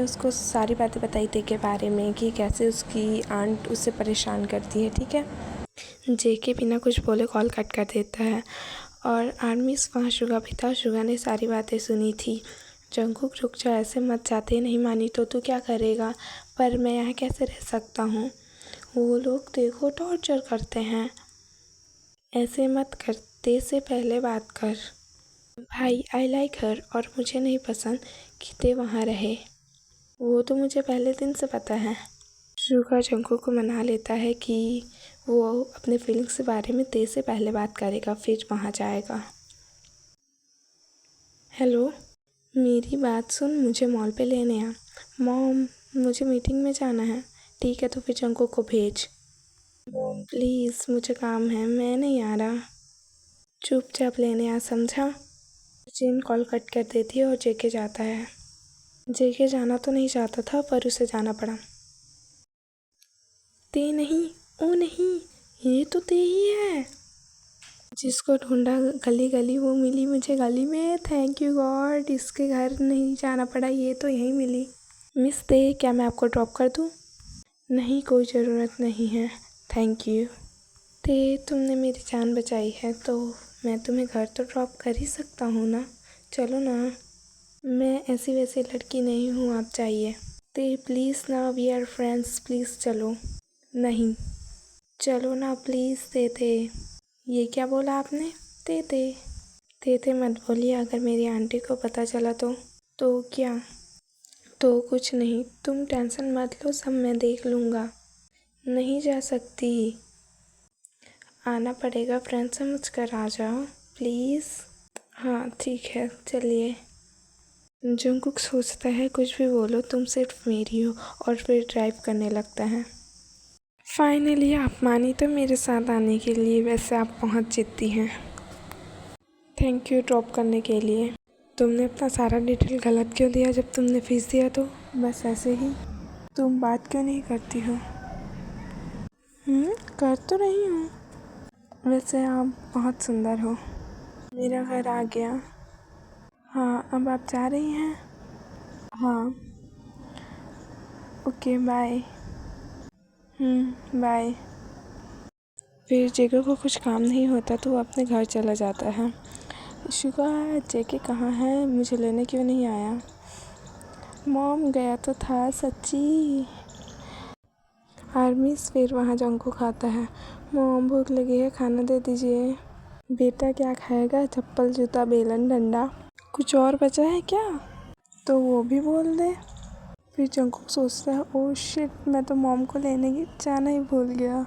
उसको सारी बातें बताई थे के बारे में कि कैसे उसकी आंट उसे परेशान करती है। ठीक है, जेके बिना कुछ बोले कॉल कट कर देता है और आर्मी वहाँ शुगा भी था। शुगा ने सारी बातें सुनी थी। जंगकुक रुक जा, ऐसे मत जाते, नहीं मानी तो तू क्या करेगा? पर मैं यहाँ कैसे रह सकता हूँ? वो लोग देखो टॉर्चर करते हैं। ऐसे मत कर, ते से पहले बात कर। भाई आई लाइक हर और मुझे नहीं पसंद कि ते वहाँ रहे। वो तो मुझे पहले दिन से पता है। शुगा जंगकुक को मना लेता है कि वो अपने फीलिंग्स के बारे में ते से पहले बात करेगा, फिर वहाँ जाएगा। हेलो, मेरी बात सुन, मुझे मॉल पे लेने आ। मॉम, मुझे मीटिंग में जाना है। ठीक है, तो फिर जंगकुक को भेज। मॉम प्लीज़, मुझे काम है, मैं नहीं आ रहा। चुपचाप लेने आ, समझा? जिन कॉल कट कर देती है और जेके जाता है। जेके जाना तो नहीं चाहता था पर उसे जाना पड़ा। ते नहीं, ओ नहीं, ये तो ते ही है जिसको ढूंढा गली गली, वो मिली मुझे गली में। थैंक यू गॉड, इसके घर नहीं जाना पड़ा, ये तो यहीं मिली। मिस ते, क्या मैं आपको ड्रॉप कर दूँ? नहीं, कोई ज़रूरत नहीं है, थैंक यू। ते, तुमने मेरी जान बचाई है तो मैं तुम्हें घर तो ड्रॉप कर ही सकता हूँ ना? चलो ना। मैं ऐसी वैसी लड़की नहीं हूँ, आप चाहिए। ते प्लीज़ ना, वी आर फ्रेंड्स, प्लीज़ चलो। नहीं, चलो ना प्लीज़। ते ये क्या बोला आपने? ते मत बोलिए, अगर मेरी आंटी को पता चला तो क्या? तो कुछ नहीं, तुम टेंशन मत लो, सब मैं देख लूँगा। नहीं जा सकती, आना पड़ेगा, फ्रेंड समझ कर आ जाओ प्लीज़। हाँ ठीक है, चलिए। जंगकुक सोचता है कुछ भी बोलो, तुम सिर्फ मेरी हो, और फिर ड्राइव करने लगता है। फाइनली आप मानी तो मेरे साथ आने के लिए, वैसे आप पहुंच जाती हैं। थैंक यू ड्रॉप करने के लिए। तुमने अपना सारा डिटेल गलत क्यों दिया जब तुमने फीस दिया तो? बस ऐसे ही। तुम बात क्यों नहीं करती हो? कर तो रही हूँ। वैसे आप बहुत सुंदर हो। मेरा घर आ गया। हाँ, अब आप जा रही हैं? हाँ। Okay bye. बाय। फिर जेके को कुछ काम नहीं होता तो वो अपने घर चला जाता है। शुगा, जेके कहाँ है? मुझे लेने क्यों नहीं आया? मॉम, गया तो था सच्ची। आर्मीज फिर वहाँ जंगकुक खाता है। मॉम, भूख लगी है, खाना दे दीजिए। बेटा क्या खाएगा? चप्पल, जूता, बेलन, डंडा? कुछ और बचा है क्या? तो वो भी बोल दे। फिर जंगकुक सोचता है, ओह शिट, मैं तो मॉम को लेने की जाना ही भूल गया।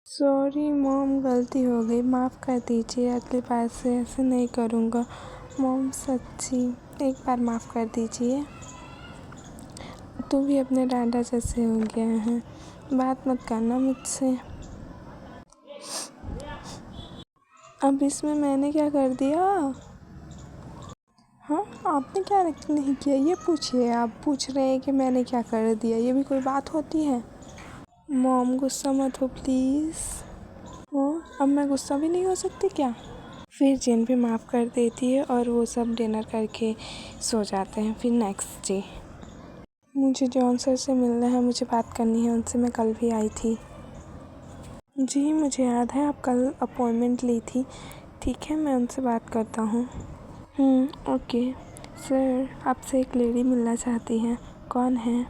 सॉरी मॉम, गलती हो गई, माफ़ कर दीजिए, अगली बार से ऐसे नहीं करूँगा। मॉम सच्ची, एक बार माफ़ कर दीजिए। तू भी अपने डाडा जैसे हो गया है, बात मत करना मुझसे। अब इसमें मैंने क्या कर दिया? हाँ, आपने क्या नहीं किया ये पूछिए। आप पूछ रहे हैं कि मैंने क्या कर दिया, ये भी कोई बात होती है? मॉम गुस्सा मत हो प्लीज़। हाँ, अब मैं गुस्सा भी नहीं हो सकती क्या? फिर जिन भी माफ़ कर देती है और वो सब डिनर करके सो जाते हैं। फिर नेक्स्ट डे, मुझे जॉन सर से मिलना है, मुझे बात करनी है उनसे, मैं कल भी आई थी। जी मुझे याद है, आप कल अपॉइंटमेंट ली थी। ठीक है, मैं उनसे बात करता हूँ। ओके। सर, आपसे एक लेडी मिलना चाहती है। कौन है?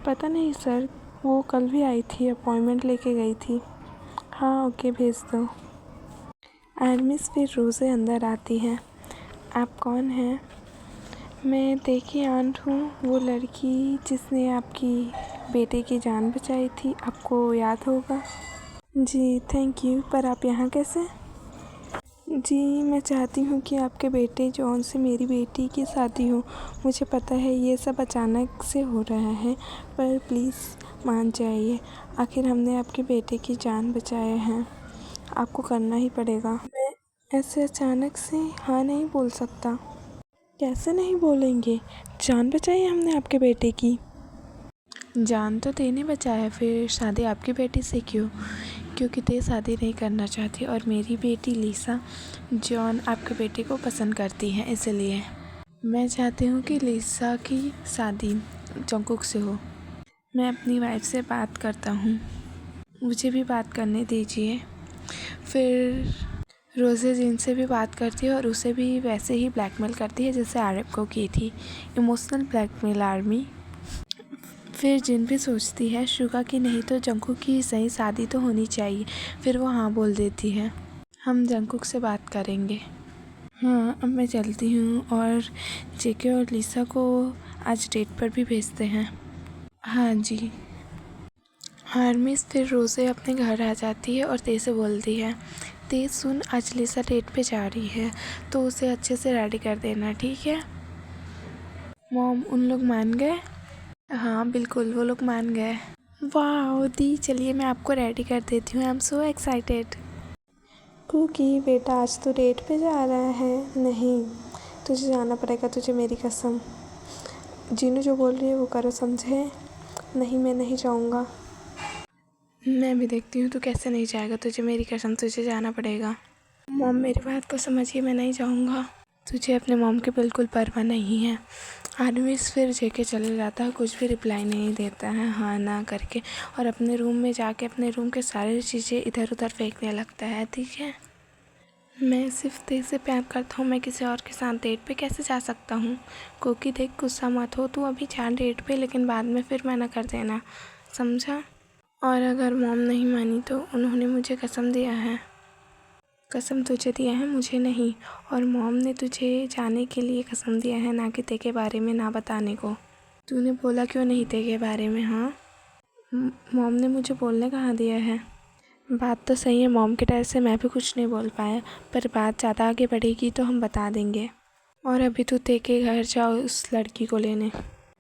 पता नहीं सर, वो कल भी आई थी, अपॉइंटमेंट लेके गई थी। हाँ ओके, भेज दो। आर्मिस फिर रोज़े अंदर आती है। आप कौन हैं? मैं देखी आंट हूँ, वो लड़की जिसने आपकी बेटे की जान बचाई थी, आपको याद होगा। जी थैंक यू, पर आप यहाँ कैसे? जी मैं चाहती हूँ कि आपके बेटे जॉन से मेरी बेटी की शादी हो। मुझे पता है ये सब अचानक से हो रहा है, पर प्लीज़ मान जाइए, आखिर हमने आपके बेटे की जान बचाया है, आपको करना ही पड़ेगा। मैं ऐसे अचानक से हाँ नहीं बोल सकता। कैसे नहीं बोलेंगे? जान बचाई हमने आपके बेटे की। जान तो तेने बचाया, फिर शादी आपकी बेटी से क्यों? क्योंकि ते शादी नहीं करना चाहती और मेरी बेटी लीसा जॉन आपके बेटे को पसंद करती है, इसलिए। मैं चाहती हूँ कि लिसा की शादी जंगकुक से हो। मैं अपनी वाइफ से बात करता हूँ, मुझे भी बात करने दीजिए। फिर रोज़े जिन से भी बात करती है और उसे भी वैसे ही ब्लैकमेल करती है जैसे आरब को की थी, इमोशनल ब्लैकमेल आर्मी। फिर जिन भी सोचती है शुगा की नहीं तो जंगकुक की सही शादी तो होनी चाहिए। फिर वो हाँ बोल देती है, हम जंगकुक से बात करेंगे। हाँ, अब मैं चलती हूँ और जेके और लिसा को आज डेट पर भी भेजते हैं। हाँ जी। हारमिस फिर रोज़े अपने घर आ जाती है और ते से बोलती है, ते सुन, आज लिसा डेट पे जा रही है तो उसे अच्छे से रेडी कर देना, ठीक है। मॉम, उन लोग मान गए? हाँ बिल्कुल, वो लोग मान गए। वाह दी, चलिए मैं आपको रेडी कर देती हूँ, I am so excited. Cookie बेटा, आज तो डेट पे जा रहा है। नहीं, तुझे जाना पड़ेगा, तुझे मेरी कसम। जीनू जो बोल रही है वो करो, समझे? नहीं, मैं नहीं जाऊँगा। मैं भी देखती हूँ तू कैसे नहीं जाएगा, तुझे मेरी कसम, तुझे जाना पड़ेगा। मॉम मेरी बात को समझिए, मैं नहीं जाऊँगा। तुझे अपने मॉम की बिल्कुल परवाह नहीं है। आदमी फिर जेके चले जाता है, कुछ भी रिप्लाई नहीं देता है हाँ ना करके, और अपने रूम में जाके अपने रूम के सारी चीज़ें इधर उधर फेंकने लगता है। ठीक है, मैं सिर्फ तेरे से प्यार करता हूँ, मैं किसी और के साथ डेट पे कैसे जा सकता हूँ? क्योंकि देख, गुस्सा मत हो, तू अभी जा डेट पे, लेकिन बाद में फिर मना कर देना, समझा? और अगर मॉम नहीं मानी तो उन्होंने मुझे कसम दिया है, कसम तुझे दिया है, मुझे नहीं। और मॉम ने तुझे जाने के लिए कसम दिया है, ना कि तेरे बारे में ना बताने को। तूने बोला क्यों नहीं तेरे बारे में? हाँ, मॉम ने मुझे बोलने कहाँ दिया है। बात तो सही है, मॉम के डर से मैं भी कुछ नहीं बोल पाया, पर बात ज़्यादा आगे बढ़ेगी तो हम बता देंगे। और अभी तू तेरे घर जाओ उस लड़की को लेने,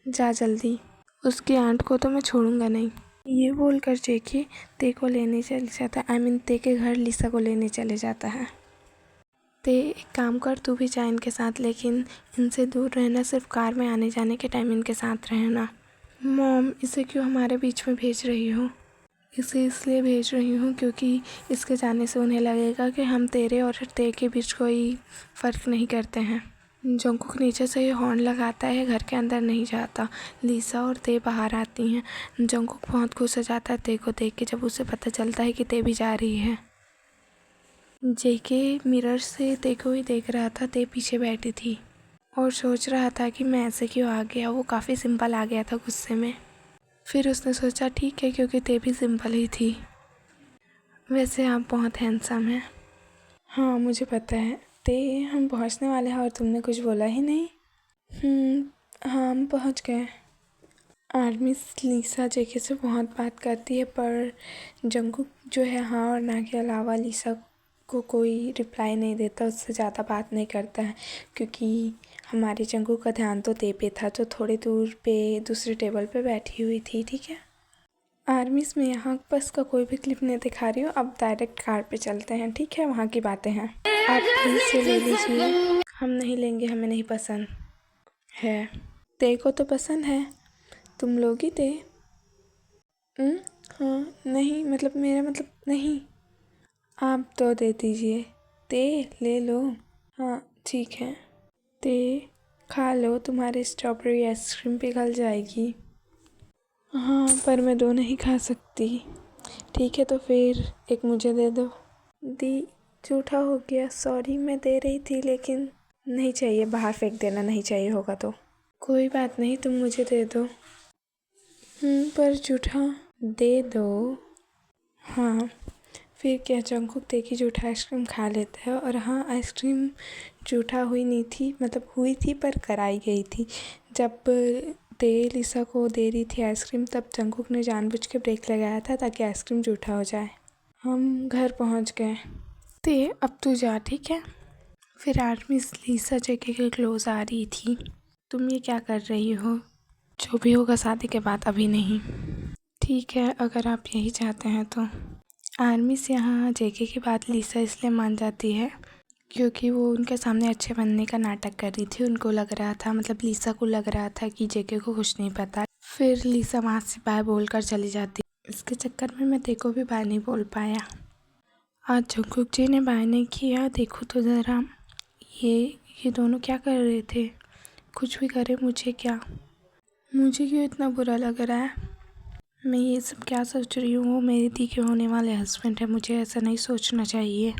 जा जल्दी। उसकी आंट को तो मैं छोड़ूंगा नहीं। ये बोलकर जेके ते को लेने चले जाता है, आई मीन ते के घर लिसा को लेने चले जाता है। ते एक काम कर, तू भी जा इनके साथ, लेकिन इनसे दूर रहना, सिर्फ कार में आने जाने के टाइम इनके साथ रहना। मॉम, इसे क्यों हमारे बीच में भेज रही हो? इसे इसलिए भेज रही हूँ क्योंकि इसके जाने से उन्हें लगेगा कि हम तेरे और ते के बीच कोई फ़र्क नहीं करते हैं। जंगकुक नीचे से ये हॉर्न लगाता है, घर के अंदर नहीं जाता। लिसा और ते बाहर आती हैं। जंगकुक बहुत खुश हो जाता है ते को देख के, जब उसे पता चलता है कि ते भी जा रही है। जेके मिरर से ते को ही देख रहा था। ते पीछे बैठी थी और सोच रहा था कि मैं ऐसे क्यों आ गया। वो काफ़ी सिंपल आ गया था गुस्से में। फिर उसने सोचा ठीक है, क्योंकि ते भी सिंपल ही थी। वैसे आप बहुत हैंडसम हैं। हाँ मुझे पता है। ते, हम पहुँचने वाले हैं और तुमने कुछ बोला ही नहीं। हाँ, हम पहुँच गए। आर्मी लिसा जेके से बहुत बात करती है, पर जंगकुक जो है हाँ और ना के अलावा लिसा को कोई रिप्लाई नहीं देता, उससे ज़्यादा बात नहीं करता है, क्योंकि हमारे जंगकुक का ध्यान तो ते पे था, जो थोड़ी दूर पे दूसरे टेबल पे बैठी हुई थी। ठीक है, आर्मीज़ में यहाँ बस का कोई भी क्लिप नहीं दिखा रही हूँ, अब डायरेक्ट कार पे चलते हैं। ठीक है, वहाँ की बातें हैं, आप प्लीज़ से ले लीजिए। हम नहीं लेंगे, हमें नहीं पसंद है। ते को तो पसंद है, तुम लोगी ते? हाँ, नहीं मतलब मेरा मतलब नहीं, आप तो दे दीजिए। ते ले लो। हाँ ठीक है, ते खा लो, तुम्हारी स्ट्रॉबेरी आइसक्रीम पिघल जाएगी। हाँ, पर मैं दो नहीं खा सकती। ठीक है, तो फिर एक मुझे दे दो। दी, झूठा हो गया, सॉरी, मैं दे रही थी लेकिन नहीं चाहिए, बाहर फेंक देना, नहीं चाहिए होगा तो। कोई बात नहीं, तुम मुझे दे दो। पर झूठा दे दो। हाँ, फिर क्या, जंगकुक ते की जूठा आइसक्रीम खा लेता है। और हाँ, आइसक्रीम जूठा हुई नहीं थी, मतलब हुई थी पर कराई गई थी। जब ते लिसा को दे रही थी आइसक्रीम, तब जंगकुक ने जानबूझ के ब्रेक लगाया था ताकि आइसक्रीम जूठा हो जाए। हम घर पहुंच गए। ते अब तू जा, ठीक है। फिर आर्मी लिसा जेके के क्लोज आ रही थी। तुम ये क्या कर रही हो? जो भी होगा शादी के बाद, अभी नहीं। ठीक है, अगर आप यही चाहते हैं तो। आर्मी से यहाँ जेके की बात लिसा इसलिए मान जाती है क्योंकि वो उनके सामने अच्छे बनने का नाटक कर रही थी। उनको लग रहा था, मतलब लिसा को लग रहा था कि जेके को कुछ नहीं पता। फिर लिसा वहाँ से बाय बोलकर चली जाती। इसके चक्कर में मैं देखो भी बाय नहीं बोल पाया। आज जंगकुक जी ने बाय नहीं किया, देखो तो ज़रा, ये दोनों क्या कर रहे थे। कुछ भी करे मुझे क्या, मुझे क्यों इतना बुरा लग रहा है। मैं ये सब क्या सोच रही हूँ, वो मेरे दी के होने वाले हस्बैंड है, मुझे ऐसा नहीं सोचना चाहिए।